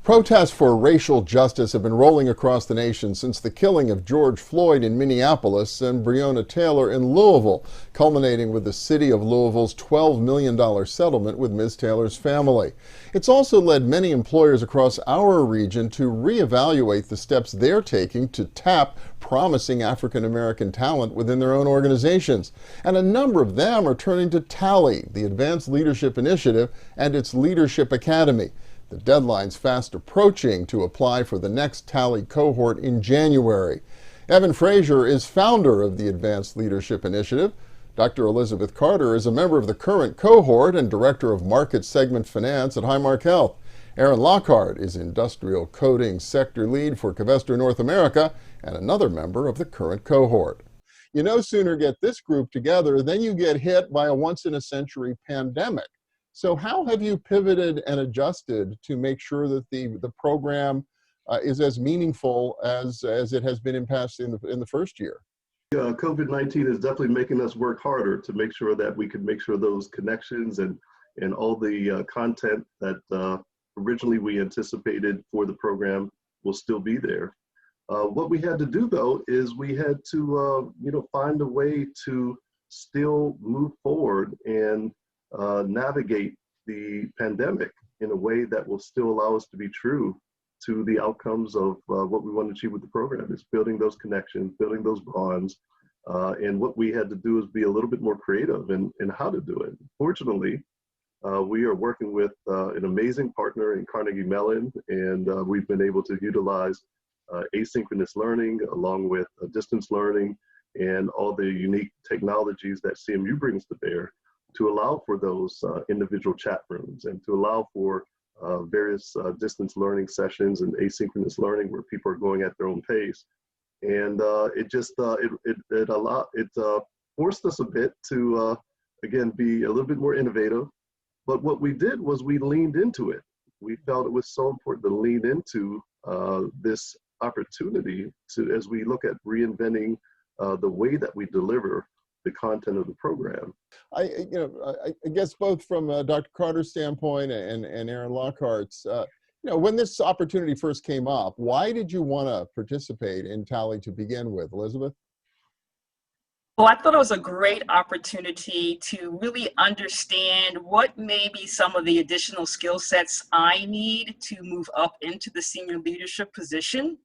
Protests for racial justice have been rolling across the nation since the killing of George Floyd in Minneapolis and Breonna Taylor in Louisville, culminating with the city of Louisville's $12 million settlement with Ms. Taylor's family. It's also led many employers across our region to reevaluate the steps they're taking to tap promising African American talent within their own organizations. And a number of them are turning to TALI, the Advanced Leadership Initiative, and its Leadership Academy. The deadline's fast approaching to apply for the next TALI cohort in January. Evan Frazier is founder of the Advanced Leadership Initiative. Dr. Elizabeth Carter is a member of the current cohort and director of market segment finance at Highmark Health. Aaron Lockhart is industrial coding sector lead for Covestro North America and another member of the current cohort. You no sooner get this group together than you get hit by a once-in-a-century pandemic. So how have you pivoted and adjusted to make sure that the program is as meaningful as it has been in the first year? COVID-19 is definitely making us work harder to make sure that we can make sure those connections and all the content that originally we anticipated for the program will still be there. What we had to do though is we had to find a way to still move forward and navigate the pandemic in a way that will still allow us to be true to the outcomes of what we want to achieve with the program. Is building those connections, building those bonds, and what we had to do is be a little bit more creative in how to do it. Fortunately, we are working with an amazing partner in Carnegie Mellon, and we've been able to utilize asynchronous learning along with distance learning and all the unique technologies that CMU brings to bear to allow for those individual chat rooms and to allow for various distance learning sessions and asynchronous learning where people are going at their own pace. And it forced us a bit to, again, be a little bit more innovative. But what we did was we leaned into it. We felt it was so important to lean into this opportunity as we look at reinventing the way that we deliver the content of the program. I guess both from Dr. Carter's standpoint and Aaron Lockhart's, when this opportunity first came up, why did you want to participate in TALI to begin with, Elizabeth? Well, I thought it was a great opportunity to really understand what may be some of the additional skill sets I need to move up into the senior leadership position.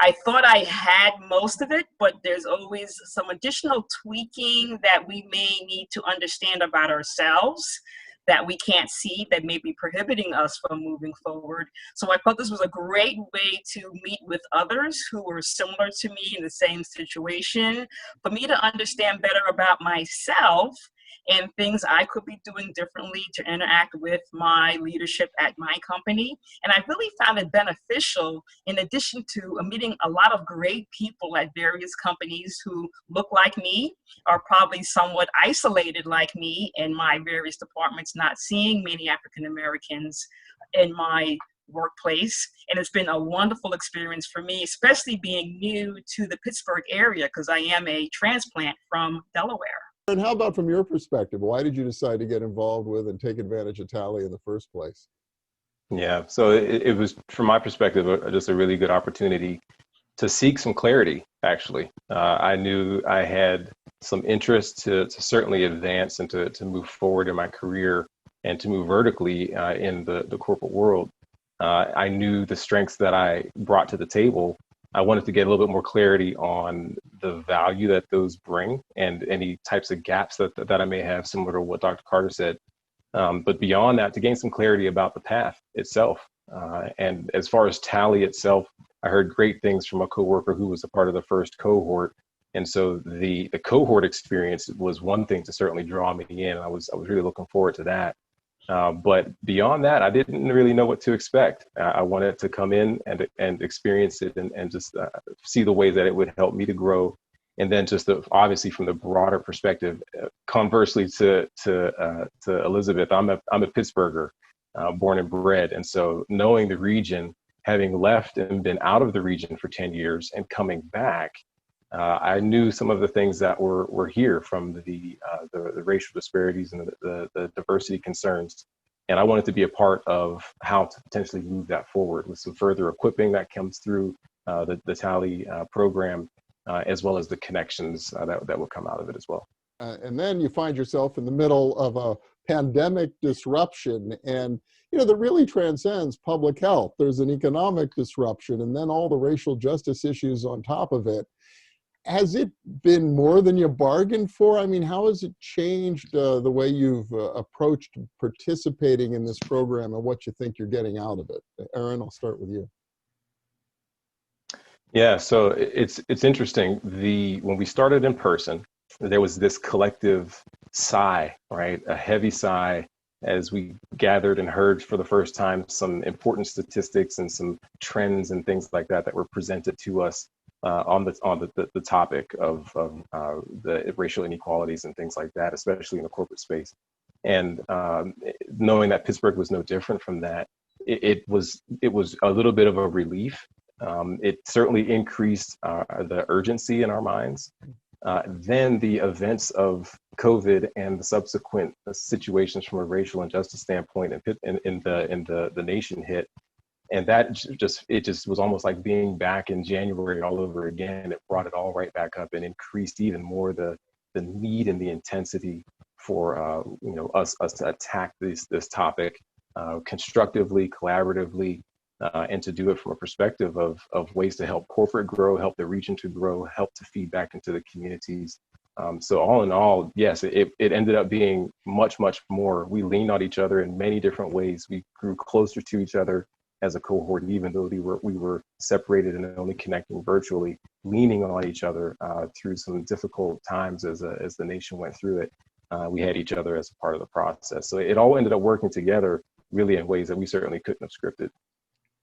I thought I had most of it, but there's always some additional tweaking that we may need to understand about ourselves that we can't see that may be prohibiting us from moving forward. So I thought this was a great way to meet with others who were similar to me in the same situation, for me to understand better about myself and things I could be doing differently to interact with my leadership at my company. And I really found it beneficial, in addition to meeting a lot of great people at various companies who look like me, are probably somewhat isolated like me in my various departments, not seeing many African Americans in my workplace. And it's been a wonderful experience for me, especially being new to the Pittsburgh area, because I am a transplant from Delaware. And how about from your perspective? Why did you decide to get involved with and take advantage of TALI in the first place? Yeah, so it was, from my perspective, just a really good opportunity to seek some clarity, actually. I knew I had some interest to certainly advance and to move forward in my career and to move vertically in the corporate world. I knew the strengths that I brought to the table. I wanted to get a little bit more clarity on the value that those bring and any types of gaps that I may have, similar to what Dr. Carter said. But beyond that, to gain some clarity about the path itself. And as far as TALI itself, I heard great things from a coworker who was a part of the first cohort. And so the cohort experience was one thing to certainly draw me in. I was really looking forward to that. But beyond that, I didn't really know what to expect. I wanted to come in and experience it and just see the ways that it would help me to grow. And then just obviously from the broader perspective, conversely to Elizabeth, I'm a Pittsburgher, born and bred. And so knowing the region, having left and been out of the region for 10 years and coming back, I knew some of the things that were here, from the racial disparities and the diversity concerns. And I wanted to be a part of how to potentially move that forward with some further equipping that comes through the TALI program, as well as the connections that will come out of it as well. And then you find yourself in the middle of a pandemic disruption, and that really transcends public health. There's an economic disruption, and then all the racial justice issues on top of it. Has it been more than you bargained for? I mean, how has it changed the way you've approached participating in this program and what you think you're getting out of it? Aaron, I'll start with you. Yeah, so it's interesting. When we started in person, there was this collective sigh, right? A heavy sigh as we gathered and heard for the first time some important statistics and some trends and things like that were presented to us on the topic of the racial inequalities and things like that, especially in the corporate space. And knowing that Pittsburgh was no different from that, it was a little bit of a relief. It certainly increased the urgency in our minds. Then the events of COVID and the subsequent situations from a racial injustice standpoint in the nation hit, and that just was almost like being back in January all over again. It brought it all right back up and increased even more the need and the intensity for us to attack this topic constructively, collaboratively. And to do it from a perspective of ways to help corporate grow, help the region to grow, help to feed back into the communities. So all in all, yes, it ended up being much, much more. We leaned on each other in many different ways. We grew closer to each other as a cohort, even though we were separated and only connecting virtually, leaning on each other through some difficult times as the nation went through it. We had each other as a part of the process. So it all ended up working together really in ways that we certainly couldn't have scripted.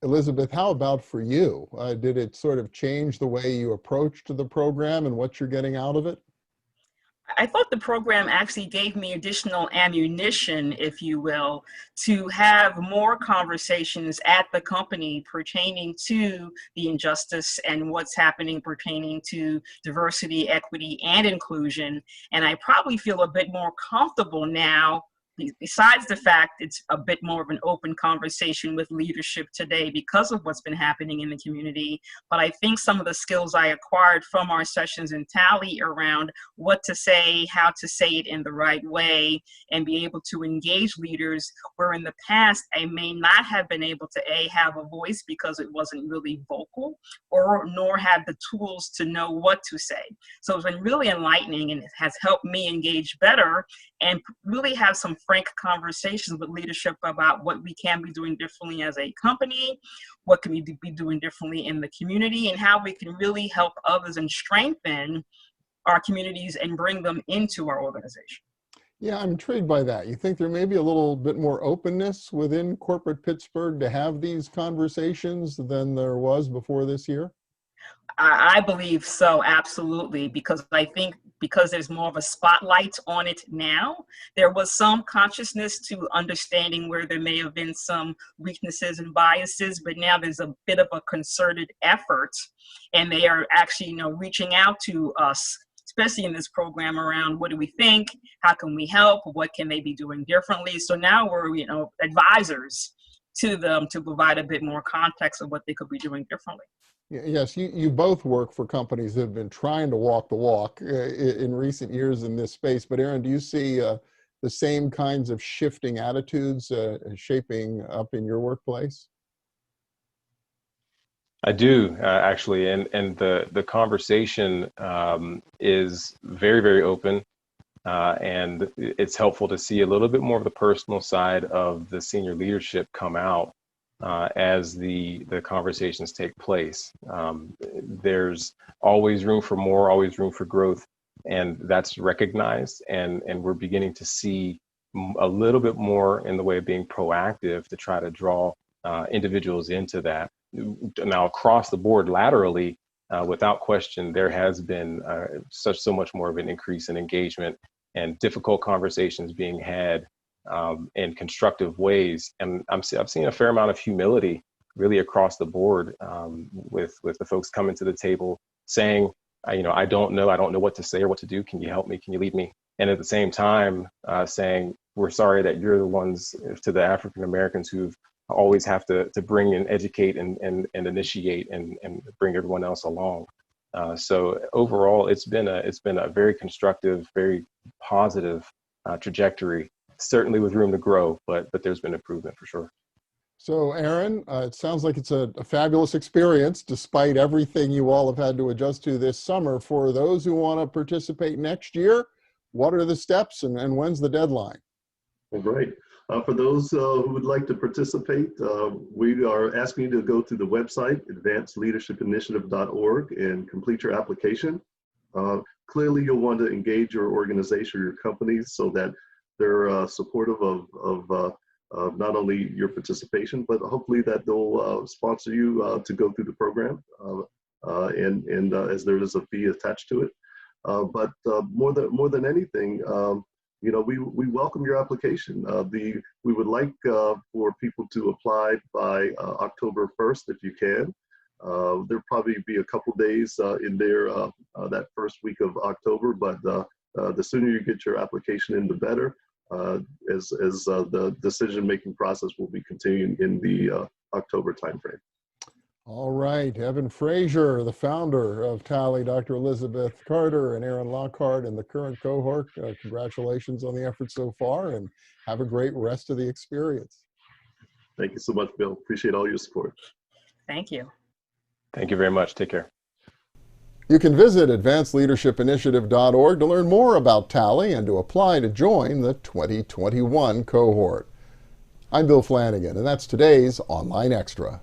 Elizabeth, how about for you? Did it sort of change the way you approached the program and what you're getting out of it? I thought the program actually gave me additional ammunition, if you will, to have more conversations at the company pertaining to the injustice and what's happening pertaining to diversity, equity, and inclusion. And I probably feel a bit more comfortable now, besides the fact it's a bit more of an open conversation with leadership today because of what's been happening in the community. But I think some of the skills I acquired from our sessions in TALI around what to say, how to say it in the right way, and be able to engage leaders where in the past I may not have been able to have a voice because it wasn't really vocal, or nor had the tools to know what to say. So it's been really enlightening, and it has helped me engage better and really have some frank conversations with leadership about what we can be doing differently as a company, what can we be doing differently in the community, and how we can really help others and strengthen our communities and bring them into our organization. Yeah, I'm intrigued by that. You think there may be a little bit more openness within corporate Pittsburgh to have these conversations than there was before this year? I believe so, absolutely, because I think because there's more of a spotlight on it now, there was some consciousness to understanding where there may have been some weaknesses and biases, but now there's a bit of a concerted effort, and they are actually, reaching out to us, especially in this program, around what do we think, how can we help, what can they be doing differently. So now we're, advisors to them to provide a bit more context of what they could be doing differently. Yes, you both work for companies that have been trying to walk the walk in recent years in this space. But Aaron, do you see the same kinds of shifting attitudes shaping up in your workplace? I do actually, and the conversation is very, very open, and it's helpful to see a little bit more of the personal side of the senior leadership come out as the conversations take place. There's always room for more, always room for growth, and that's recognized, and we're beginning to see a little bit more in the way of being proactive to try to draw individuals into that. Now, across the board, laterally, without question, there has been so much more of an increase in engagement and difficult conversations being had in constructive ways. And I've seen a fair amount of humility really across the board with the folks coming to the table saying, I don't know what to say or what to do. Can you help me? Can you lead me? And at the same time saying, we're sorry that you're the ones, to the African Americans who've always have to bring and educate and initiate and bring everyone else along. So overall, it's been a very constructive, very positive trajectory. Certainly with room to grow, but there's been improvement for sure. So, Aaron, it sounds like it's a fabulous experience, despite everything you all have had to adjust to this summer. For those who want to participate next year, what are the steps and when's the deadline? Well, great. For those who would like to participate, we are asking you to go to the website, advancedleadershipinitiative.org, and complete your application. Clearly, you'll want to engage your organization or your company so that they're supportive of not only your participation, but hopefully that they'll sponsor you to go through the program, and as there is a fee attached to it. But more than anything, you know, we welcome your application. We would like for people to apply by October 1st if you can. There'll probably be a couple days in there that first week of October, but the sooner you get your application in, the better. As the decision-making process will be continuing in the October timeframe. All right, Evan Frazier, the founder of TALI, Dr. Elizabeth Carter, and Aaron Lockhart, and the current cohort. Congratulations on the effort so far, and have a great rest of the experience. Thank you so much, Bill. Appreciate all your support. Thank you. Thank you very much. Take care. You can visit advancedleadershipinitiative.org to learn more about TALI and to apply to join the 2021 cohort. I'm Bill Flanagan, and that's today's Online Extra.